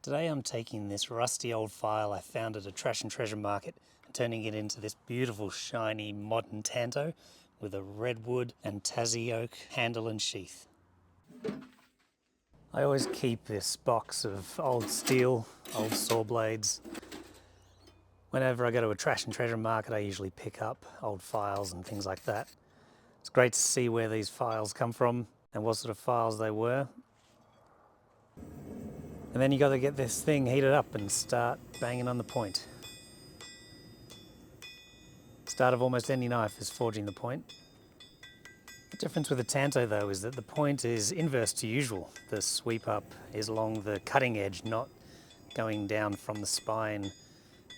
Today I'm taking this rusty old file I found at a trash and treasure market and turning it into this beautiful shiny modern Tanto with a redwood and Tassie oak handle and sheath. I always keep this box of old steel, old saw blades. Whenever I go to a trash and treasure market I usually pick up old files and things like that. It's great to see where these files come from and what sort of files they were. And then you got to get this thing heated up and start banging on the point. Start of almost any knife is forging the point. The difference with the Tanto though is that the point is inverse to usual. The sweep up is along the cutting edge, not going down from the spine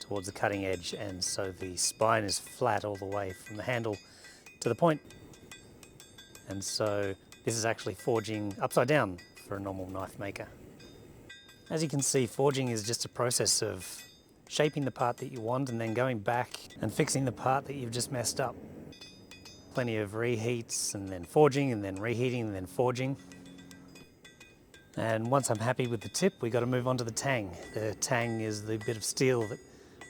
towards the cutting edge, and so the spine is flat all the way from the handle to the point. And so this is actually forging upside down for a normal knife maker. As you can see, forging is just a process of shaping the part that you want and then going back and fixing the part that you've just messed up. Plenty of reheats and then forging and then reheating and then forging. And once I'm happy with the tip, we got to move on to the tang. The tang is the bit of steel that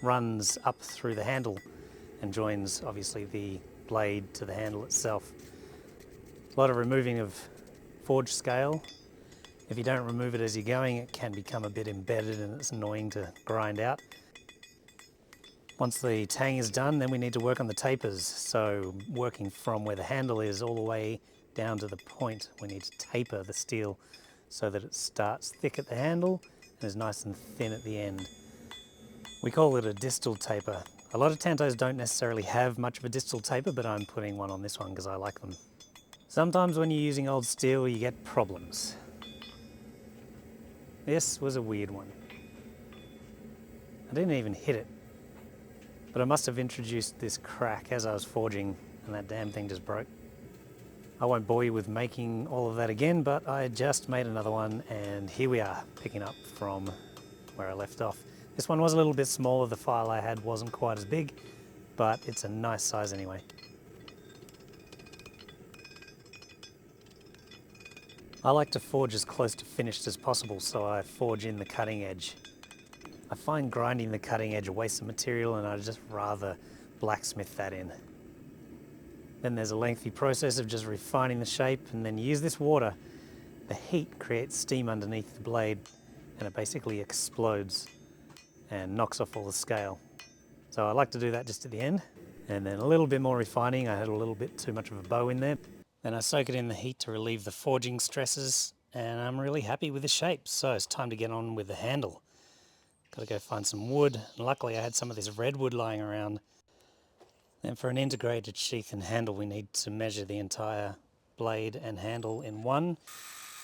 runs up through the handle and joins obviously the blade to the handle itself. A lot of removing of forge scale. If you don't remove it as you're going, it can become a bit embedded and it's annoying to grind out. Once the tang is done, then we need to work on the tapers. So working from where the handle is all the way down to the point, we need to taper the steel so that it starts thick at the handle and is nice and thin at the end. We call it a distal taper. A lot of Tantos don't necessarily have much of a distal taper, but I'm putting one on this one because I like them. Sometimes when you're using old steel, you get problems. This was a weird one. I didn't even hit it, but I must have introduced this crack as I was forging and that damn thing just broke. I won't bore you with making all of that again, but I just made another one and here we are, picking up from where I left off. This one was a little bit smaller, the file I had wasn't quite as big, but it's a nice size anyway. I like to forge as close to finished as possible, so I forge in the cutting edge. I find grinding the cutting edge a waste of material and I'd just rather blacksmith that in. Then there's a lengthy process of just refining the shape, and then you use this water. The heat creates steam underneath the blade and it basically explodes and knocks off all the scale. So I like to do that just at the end. And then a little bit more refining. I had a little bit too much of a bow in there. Then I soak it in the heat to relieve the forging stresses, and I'm really happy with the shape. So it's time to get on with the handle. Got to go find some wood. And luckily I had some of this redwood lying around. And for an integrated sheath and handle, we need to measure the entire blade and handle in one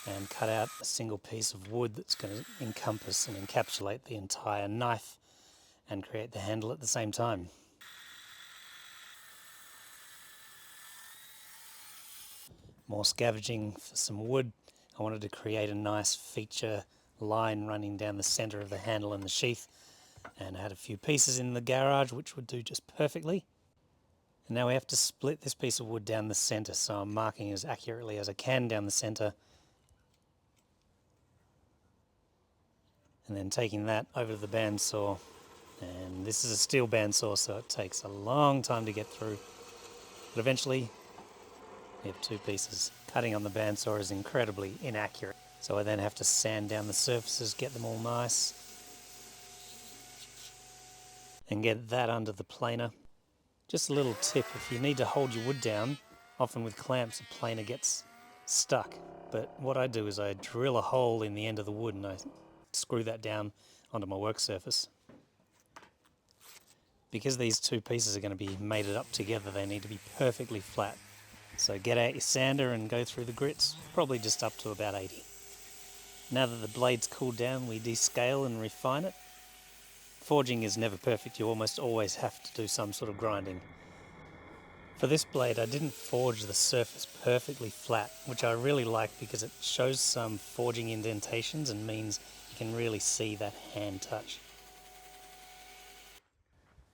and cut out a single piece of wood that's going to encompass and encapsulate the entire knife and create the handle at the same time. More scavenging for some wood. I wanted to create a nice feature line running down the center of the handle and the sheath, and I had a few pieces in the garage which would do just perfectly. And now we have to split this piece of wood down the center, so I'm marking as accurately as I can down the center, and then taking that over to the bandsaw. And this is a steel bandsaw, so it takes a long time to get through, but eventually we have two pieces. Cutting on the bandsaw is incredibly inaccurate, so I then have to sand down the surfaces, get them all nice, and get that under the planer. Just a little tip, if you need to hold your wood down, often with clamps a planer gets stuck, but what I do is I drill a hole in the end of the wood and I screw that down onto my work surface. Because these two pieces are going to be mated up together, they need to be perfectly flat. So get out your sander and go through the grits, probably just up to about 80. Now that the blade's cooled down, we descale and refine it. Forging is never perfect, you almost always have to do some sort of grinding. For this blade I didn't forge the surface perfectly flat, which I really like because it shows some forging indentations and means you can really see that hand touch.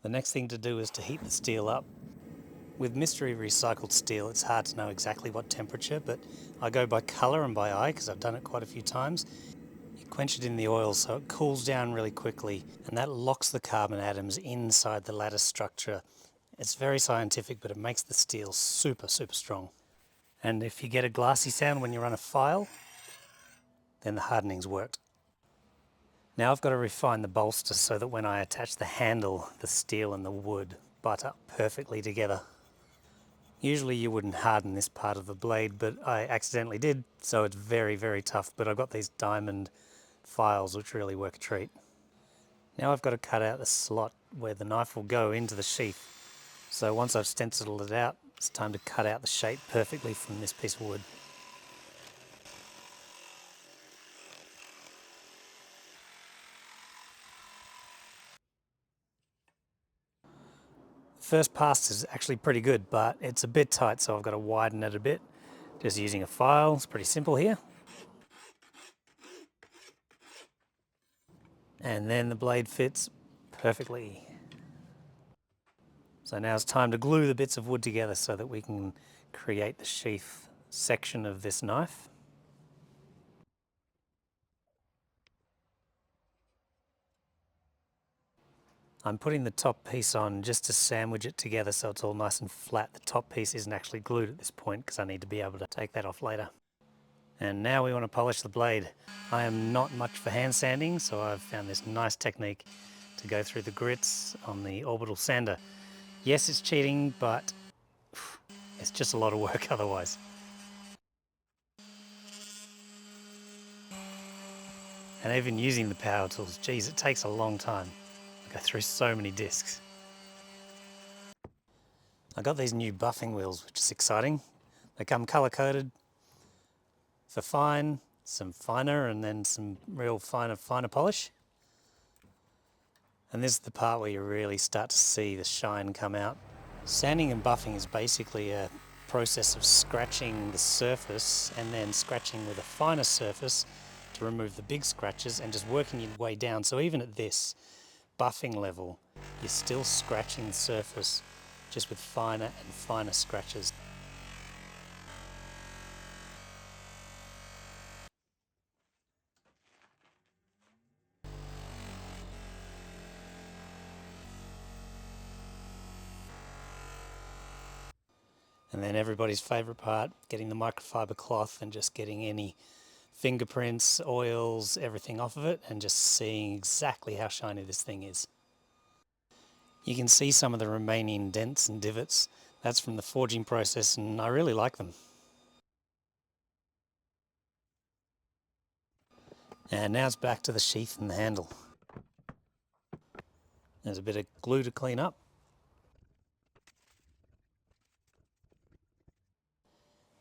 The next thing to do is to heat the steel up. With mystery recycled steel, it's hard to know exactly what temperature, but I go by colour and by eye because I've done it quite a few times. You quench it in the oil so it cools down really quickly, and that locks the carbon atoms inside the lattice structure. It's very scientific, but it makes the steel super, super strong. And if you get a glassy sound when you run a file, then the hardening's worked. Now I've got to refine the bolster so that when I attach the handle, the steel and the wood butt up perfectly together. Usually you wouldn't harden this part of the blade, but I accidentally did, so it's very, very tough. But I've got these diamond files which really work a treat. Now I've got to cut out the slot where the knife will go into the sheath. So once I've stenciled it out, it's time to cut out the shape perfectly from this piece of wood. First pass is actually pretty good, but it's a bit tight, so I've got to widen it a bit. Just using a file, it's pretty simple here. And then the blade fits perfectly. So now it's time to glue the bits of wood together so that we can create the sheath section of this knife. I'm putting the top piece on just to sandwich it together so it's all nice and flat. The top piece isn't actually glued at this point because I need to be able to take that off later. And now we want to polish the blade. I am not much for hand sanding, so I've found this nice technique to go through the grits on the orbital sander. Yes, it's cheating, but it's just a lot of work otherwise. And even using the power tools, geez, it takes a long time. I go through so many discs. I got these new buffing wheels, which is exciting. They come color coded for fine, some finer, and then some real finer polish. And this is the part where you really start to see the shine come out. Sanding and buffing is basically a process of scratching the surface and then scratching with a finer surface to remove the big scratches and just working your way down. So even at this buffing level, you're still scratching the surface just with finer and finer scratches. And then everybody's favourite part, getting the microfiber cloth and just getting any fingerprints, oils, everything off of it and just seeing exactly how shiny this thing is. You can see some of the remaining dents and divots. That's from the forging process and I really like them. And now it's back to the sheath and the handle. There's a bit of glue to clean up.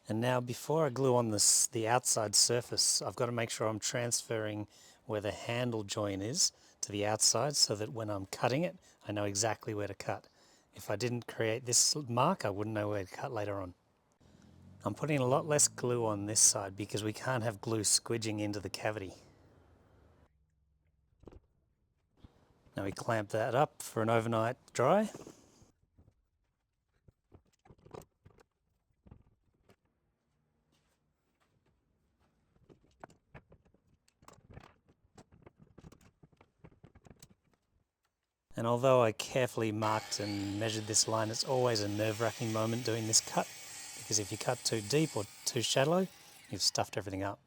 And now before I glue on the outside surface, I've got to make sure I'm transferring where the handle joint is to the outside so that when I'm cutting it, I know exactly where to cut. If I didn't create this mark, I wouldn't know where to cut later on. I'm putting a lot less glue on this side because we can't have glue squidging into the cavity. Now we clamp that up for an overnight dry. And although I carefully marked and measured this line, it's always a nerve-wracking moment doing this cut, because if you cut too deep or too shallow, you've stuffed everything up.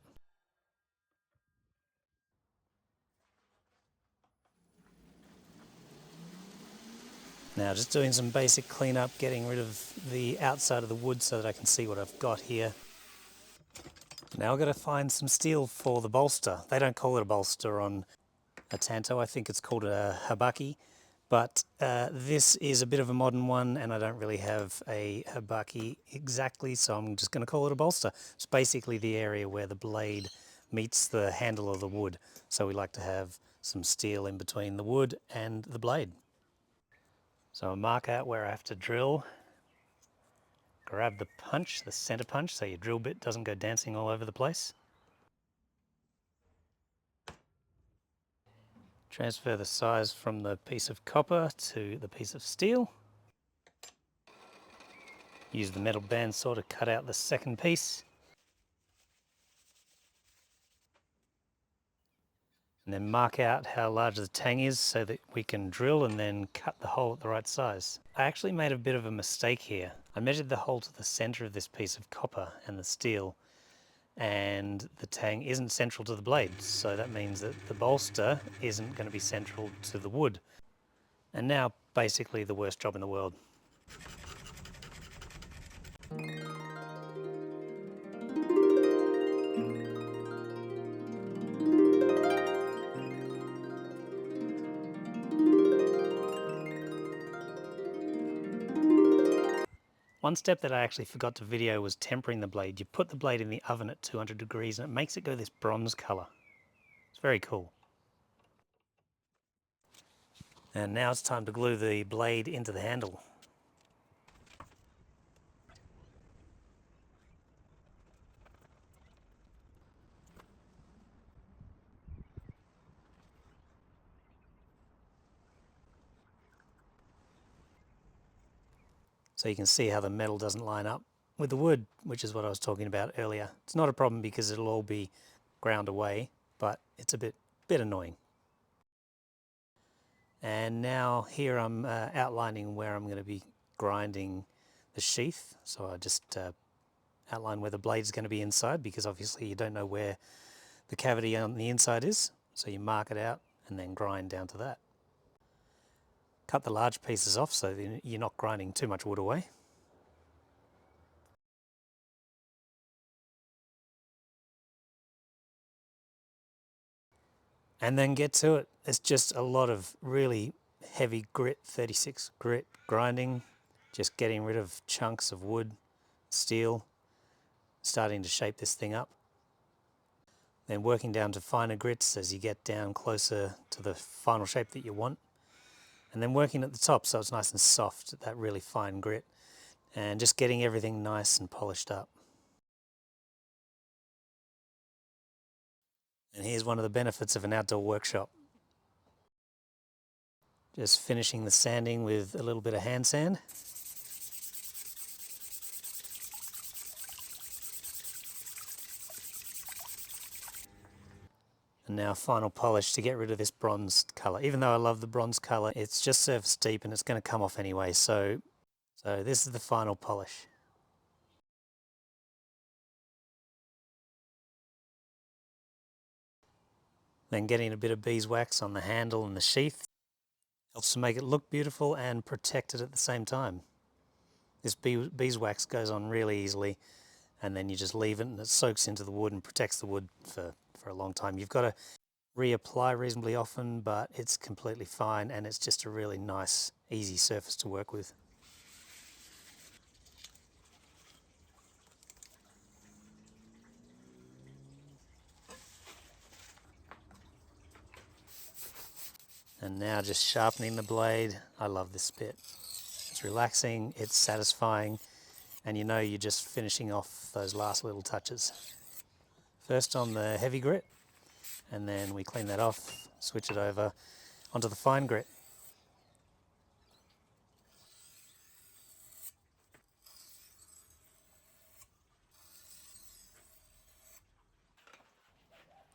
Now just doing some basic cleanup, getting rid of the outside of the wood so that I can see what I've got here. Now I've got to find some steel for the bolster. They don't call it a bolster on a Tanto, I think it's called a habaki. But this is a bit of a modern one and I don't really have a habaki exactly, so I'm just going to call it a bolster. It's basically the area where the blade meets the handle of the wood. So we like to have some steel in between the wood and the blade. So I mark out where I have to drill, grab the punch, the center punch, so your drill bit doesn't go dancing all over the place. Transfer the size from the piece of copper to the piece of steel. Use the metal bandsaw to cut out the second piece. And then mark out how large the tang is so that we can drill and then cut the hole at the right size. I actually made a bit of a mistake here. I measured the hole to the center of this piece of copper and the steel, and the tang isn't central to the blade, so that means that the bolster isn't going to be central to the wood. And now basically the worst job in the world. One step that I actually forgot to video was tempering the blade. You put the blade in the oven at 200 degrees and it makes it go this bronze colour. It's very cool. And now it's time to glue the blade into the handle. So you can see how the metal doesn't line up with the wood, which is what I was talking about earlier. It's not a problem because it'll all be ground away, but it's a bit annoying. And now here I'm outlining where I'm going to be grinding the sheath. So I just outline where the blade is going to be inside, because obviously you don't know where the cavity on the inside is. So you mark it out and then grind down to that. Cut the large pieces off so that you're not grinding too much wood away. And then get to it. It's just a lot of really heavy grit, 36 grit grinding, just getting rid of chunks of wood, steel, starting to shape this thing up. Then working down to finer grits as you get down closer to the final shape that you want. And then working at the top so it's nice and soft, that really fine grit. And just getting everything nice and polished up. And here's one of the benefits of an outdoor workshop. Just finishing the sanding with a little bit of hand sand. And now final polish to get rid of this bronze colour. Even though I love the bronze colour, it's just surface deep and it's going to come off anyway. So this is the final polish. Then getting a bit of beeswax on the handle and the sheath helps to make it look beautiful and protect it at the same time. This beeswax goes on really easily, and then you just leave it and it soaks into the wood and protects the wood for a long time. You've got to reapply reasonably often, but it's completely fine and it's just a really nice, easy surface to work with. And now just sharpening the blade. I love this bit. It's relaxing, it's satisfying, and you know you're just finishing off those last little touches. First on the heavy grit, and then we clean that off, switch it over onto the fine grit.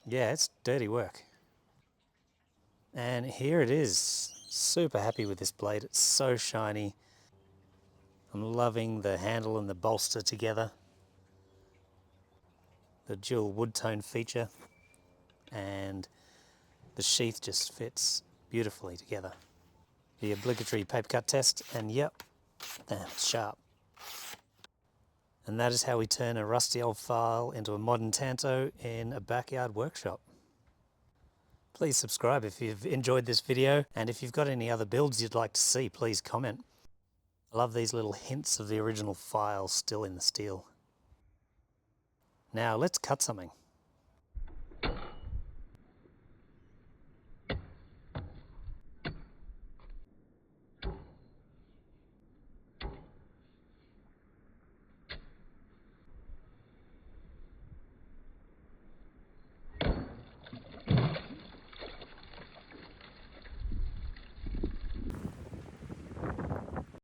Yeah, it's dirty work. And here it is. Super happy with this blade. It's so shiny. I'm loving the handle and the bolster together. The dual wood tone feature. And the sheath just fits beautifully together. The obligatory paper cut test, and yep, that's sharp. And that is how we turn a rusty old file into a modern Tanto in a backyard workshop. Please subscribe if you've enjoyed this video, and if you've got any other builds you'd like to see, please comment. I love these little hints of the original file still in the steel. Now let's cut something.